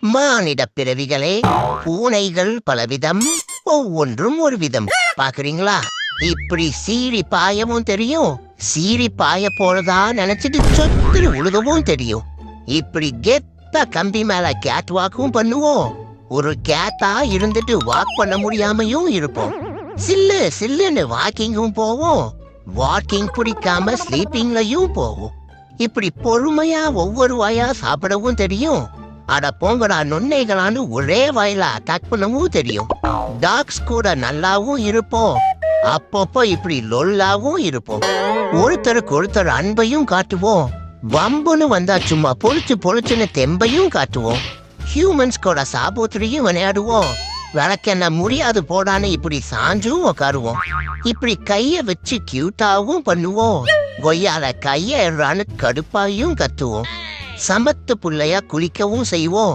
மானிட பிறவிகளே, பூனைகள் பலவிதம், ஒவ்வொன்றும் ஒரு விதம். பாக்குறீங்களா? இப்படி சீறி பாயவும் தெரியும், சீறி பாய போறதா நினைச்சிட்டு சொத்து உழுகவும் தெரியும். இப்படி கெத்தா கம்பி மேல கேட் வாக்கும் பண்ணுவோம். ஒரு கேட்டா இருந்துட்டு வாக் பண்ண முடியாமையும் இருப்போம். சில்லு சில்லுன்னு வாக்கிங்கும் போவோம், வாக்கிங் பிடிக்காம ஸ்லீப்பிங்லயும் போவோம். இப்படி பொறுமையா ஒவ்வொரு வாயா சாப்பிடவும் தெரியும். அட போங்கடா நொன்னைகளான்னு ஒரே வாயில அட்டாக் பண்ணவும் தெரியும். டாக்ஸ் கூட நல்லாவும் இருப்போம், அப்பப்போ இப்படி லொல்லாவும் இருப்போம். ஒருத்தருக்கு ஒருத்தர் அன்பையும் காட்டுவோம், வம்புன்னு வந்தா சும்மா பொழிச்சுன்னு தெம்பையும் காட்டுவோம். ஹியூமன்ஸ் கூட சாபோத்திரியும் விளையாடுவோம். விளக்கென்ன முடியாது போடான்னு இப்படி சாஞ்சும் உக்காருவோம். இப்படி கைய வச்சு கியூட்டாவும் பண்ணுவோம். கொய்யால கைய கடுப்பாயும் கத்துவோம். சமத்து புள்ளையா குளிக்கவும் செய்வோம்.